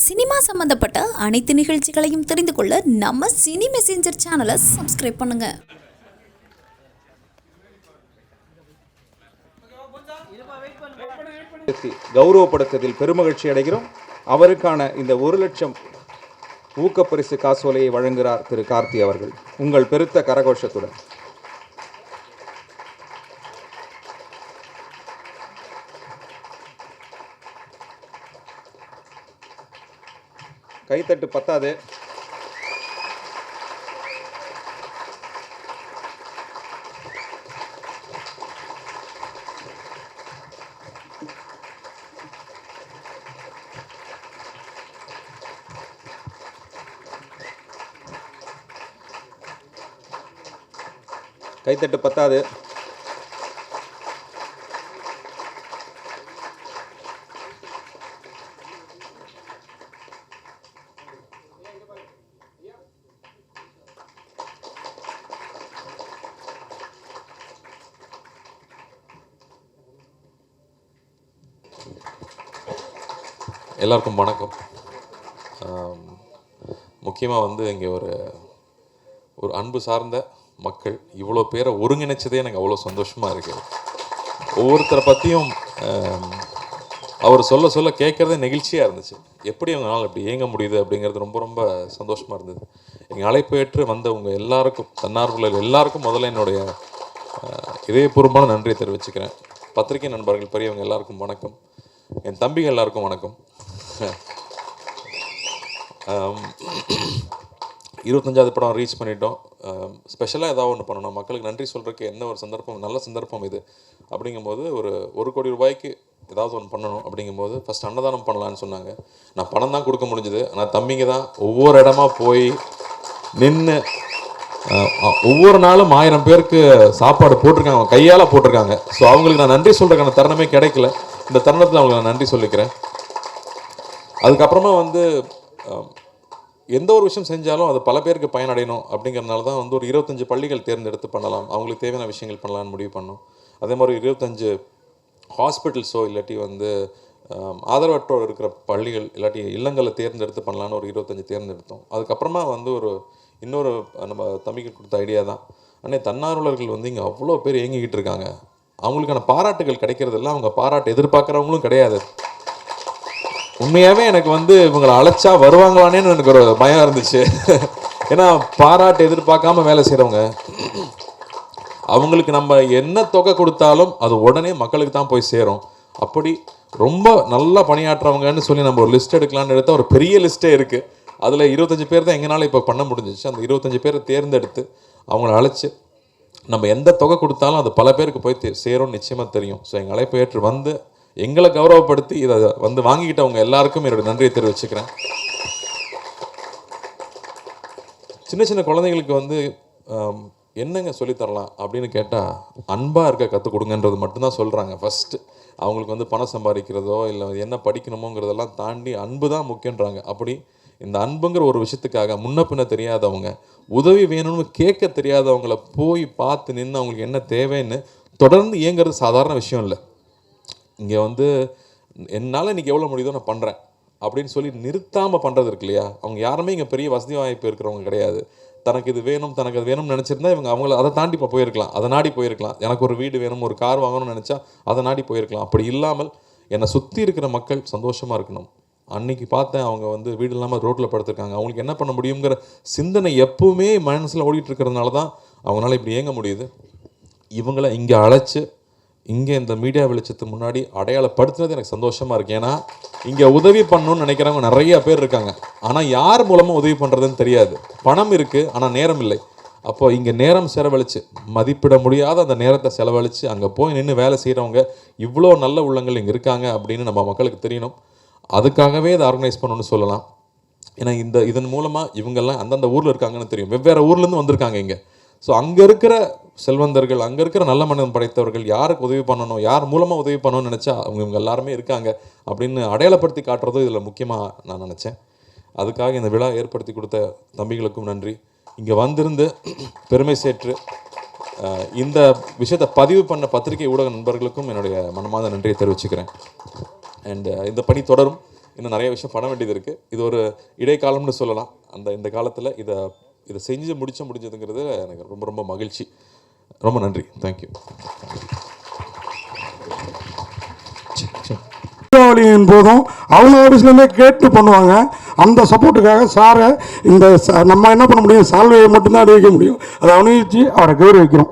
Cinema சம்பந்தப்பட்ட அனைத்து நிகழ்ச்சிகளையும் தெரிந்து கொள்ள நம்ம சினி மெசேஞ்சர் சேனலை சப்ஸ்கிரைப் பண்ணுங்க. கௌரவப்படுத்ததில் பெருமகிழ்ச்சி அடைகிறோம். அவருக்கான இந்த 1,00,000 ஊக்கப்பரிசு காசோலையை வழங்குகிறார் திரு கார்த்தி அவர்கள். உங்கள் பெருத்த கரகோஷத்துடன் கைத்தட்டு பத்தாது. கைத்தட்டு பத்தாது. எல்லாருக்கும் வணக்கம். முக்கியமாக இங்கே ஒரு அன்பு சார்ந்த மக்கள் இவ்வளோ பேரை ஒருங்கிணைச்சதே எனக்கு அவ்வளோ சந்தோஷமாக இருக்குது. ஒவ்வொருத்தரை பற்றியும் அவர் சொல்ல சொல்ல கேட்குறதே நெகிழ்ச்சியாக இருந்துச்சு. எப்படி அவங்களால இப்படி இயங்க முடியுது அப்படிங்கிறது ரொம்ப ரொம்ப சந்தோஷமாக இருந்தது. எங்கள் அழைப்பு ஏற்று வந்தவங்க எல்லாருக்கும், தன்னார்வலர்கள் எல்லாருக்கும் முதல்ல என்னுடைய இதயபூர்வமான நன்றியை தெரிவிச்சுக்கிறேன். பத்திரிகை நண்பர்கள் பெரியவங்க எல்லாருக்கும் வணக்கம். என் தம்பிகள் எல்லாருக்கும் வணக்கம். 25வது படம் ரீச் பண்ணிட்டோம். ஸ்பெஷலாக ஏதாவது ஒன்று பண்ணணும், மக்களுக்கு நன்றி சொல்கிறதுக்கு என்ன ஒரு சந்தர்ப்பம், நல்ல சந்தர்ப்பம் இது. அப்படிங்கும்போது ஒரு கோடி ரூபாய்க்கு ஏதாவது ஒன்று பண்ணணும். அப்படிங்கும்போது ஃபஸ்ட் அன்னதானம் பண்ணலான்னு சொன்னாங்க. நான் பணம் தான் கொடுக்க முடிஞ்சுது. ஆனால் தம்பிங்க தான் ஒவ்வொரு இடமா போய் நின்று ஒவ்வொரு நாளும் 1000 பேருக்கு சாப்பாடு போட்டிருக்காங்க, அவங்க கையால் போட்டிருக்காங்க. ஸோ அவங்களுக்கு நான் நன்றி சொல்கிறதுக்கான தருணமே கிடைக்கல. இந்த தருணத்தில் அவங்களுக்கு நான் நன்றி சொல்லிக்கிறேன். அதுக்கப்புறமா எந்த ஒரு விஷயம் செஞ்சாலும் அது பல பேருக்கு பயனடையணும் அப்படிங்கிறதுனால தான் ஒரு 25 பள்ளிகள் தேர்ந்தெடுத்து பண்ணலாம், அவங்களுக்கு தேவையான விஷயங்கள் பண்ணலான்னு முடிவு பண்ணோம். அதே மாதிரி 25 ஹாஸ்பிட்டல்ஸோ இல்லாட்டி ஆதரவற்றோர் இருக்கிற பள்ளிகள் இல்லாட்டி இல்லங்களை தேர்ந்தெடுத்து பண்ணலான்னு ஒரு 25 தேர்ந்தெடுத்தோம். அதுக்கப்புறமா இன்னொரு நம்ம தம்பிக்கு கொடுத்த ஐடியா தான், அண்ணே தன்னார்வலர்கள் இங்கே அவ்வளோ பேர் இயங்கிக்கிட்டு இருக்காங்க, அவங்களுக்கான பாராட்டுகள் கிடைக்கிறதில்ல, அவங்க பாராட்டு எதிர்பார்க்குறவங்களும் கிடையாது. உண்மையாகவே எனக்கு இவங்களை அழைச்சா வருவாங்களானேன்னு எனக்கு ஒரு பயம் இருந்துச்சு. ஏன்னா பாராட்டு எதிர்பார்க்காம வேலை செய்கிறவங்க, அவங்களுக்கு நம்ம என்ன தொகை கொடுத்தாலும் அது உடனே மக்களுக்கு தான் போய் சேரும். அப்படி ரொம்ப நல்லா பணியாற்றுறவங்கன்னு சொல்லி நம்ம ஒரு லிஸ்ட் எடுக்கலான்னு எடுத்தால் ஒரு பெரிய லிஸ்ட்டே இருக்குது. அதில் 25 பேர் தான் எங்களால் இப்போ பண்ண முடிஞ்சிச்சு. அந்த 25 பேரை தேர்ந்தெடுத்து அவங்கள அழைச்சி நம்ம எந்த தொகை கொடுத்தாலும் அது பல பேருக்கு போய் சேரும்னு நிச்சயமாக தெரியும். ஸோ எங்கள் அழைப்பு ஏற்று எங்களை கௌரவப்படுத்தி இதை வாங்கிக்கிட்டவங்க எல்லாருக்கும் என்னோடய நன்றியை தெரிவிச்சுக்கிறேன். சின்ன சின்ன குழந்தைங்களுக்கு என்னங்க சொல்லித்தரலாம் அப்படின்னு கேட்டால் அன்பாக இருக்க கற்றுக் கொடுங்கன்றது மட்டும்தான் சொல்கிறாங்க. ஃபஸ்ட்டு அவங்களுக்கு பணம் சம்பாதிக்கிறதோ இல்லை என்ன படிக்கணுமோங்கிறதெல்லாம் தாண்டி அன்பு தான் முக்கியன்றாங்க. அப்படி இந்த அன்புங்கிற ஒரு விஷயத்துக்காக முன்ன பின்ன தெரியாதவங்க, உதவி வேணும்னு கேட்க தெரியாதவங்கள போய் பார்த்து நின்று அவங்களுக்கு என்ன தேவைன்னு தொடர்ந்து இயங்கிறது சாதாரண விஷயம் இல்லை. இங்கே என்னால் இன்றைக்கி எவ்வளோ முடியுதோ நான் பண்ணுறேன் அப்படின்னு சொல்லி நிறுத்தாமல் பண்ணுறது இருக்கு இல்லையா. அவங்க யாருமே இங்கே பெரிய வசதி வாய்ப்பு இருக்கிறவங்க கிடையாது. தனக்கு இது வேணும், தனக்கு அது வேணும்னு நினச்சிருந்தா அவங்கள அதை தாண்டி இப்போ போயிருக்கலாம், அதை நாடி போயிருக்கலாம். எனக்கு ஒரு வீடு வேணும், ஒரு கார் வாங்கணும்னு நினச்சா அதை நாடி போயிருக்கலாம். அப்படி இல்லாமல் என்னை சுற்றி இருக்கிற மக்கள் சந்தோஷமாக இருக்கணும். அன்றைக்கி பார்த்தேன், அவங்க வீடு இல்லாமல் ரோட்டில் படுத்துருக்காங்க. அவங்களுக்கு என்ன பண்ண முடியுங்கிற சிந்தனை எப்பவுமே மனசில் ஓடிட்டு இருக்கிறதுனால தான் அவங்களால இப்படி இயங்க முடியுது. இவங்களை இங்கே அழைச்சி இங்கே இந்த மீடியா வெளிச்சத்துக்கு முன்னாடி அடையாளப்படுத்துனது எனக்கு சந்தோஷமாக இருக்குது. ஏன்னா இங்கே உதவி பண்ணணும்னு நினைக்கிறவங்க நிறைய பேர் இருக்காங்க. ஆனால் யார் மூலமாக உதவி பண்ணுறதுன்னு தெரியாது. பணம் இருக்குது, ஆனால் நேரம் இல்லை. அப்போது இங்கே நேரம் செலவழித்து மதிப்பிட முடியாத அந்த நேரத்தை செலவழித்து அங்கே போய் நின்று வேலை செய்கிறவங்க இவ்வளோ நல்ல உள்ளங்கள் இங்கே இருக்காங்க அப்படின்னு நம்ம மக்களுக்கு தெரியணும். அதுக்காகவே இதை ஆர்கனைஸ் பண்ணணும்னு சொல்லலாம். ஏன்னா இதன் மூலமாக இவங்கெல்லாம் அந்தந்த ஊரில் இருக்காங்கன்னு தெரியும், வெவ்வேறு ஊர்லேருந்து வந்திருக்காங்க இங்கே. ஸோ அங்கே இருக்கிற செல்வந்தர்கள், அங்கே இருக்கிற நல்ல மனிதம் படைத்தவர்கள் யாருக்கு உதவி பண்ணணும், யார் மூலமாக உதவி பண்ணணும்னு நினச்சா இவங்க எல்லாருமே இருக்காங்க அப்படின்னு அடையாளப்படுத்தி காட்டுறதும் இதில் முக்கியமாக நான் நினச்சேன். அதுக்காக இந்த விழா ஏற்படுத்தி கொடுத்த தம்பிகளுக்கும் நன்றி. இங்கே வந்திருந்து பெருமை சேர்த்து இந்த விஷயத்தை பதிவு பண்ண பத்திரிகை ஊடக நண்பர்களுக்கும் என்னுடைய மனமார்ந்த நன்றியை தெரிவிச்சுக்கிறேன். அண்ட் இந்த பணி தொடரும். இன்னும் நிறைய விஷயம் பண்ண வேண்டியது இருக்குது. இது ஒரு இடைக்காலம்னு சொல்லலாம். இந்த காலத்தில் இதை செஞ்சு முடிஞ்சதுங்கிறது எனக்கு ரொம்ப ரொம்ப மகிழ்ச்சி. ரொம்ப நன்றி. தேங்க்யூ. தீபாவளியின் போதும் அவங்க ஆஃபீஸ்லேருந்தே கேட்டு பண்ணுவாங்க. அந்த சப்போர்ட்டுக்காக சாரை நம்ம என்ன பண்ண முடியும், சால்வையை மட்டும்தான் அணிவிக்க முடியும். அதை அணிவிச்சு அவரை கௌரவிக்கிறோம்.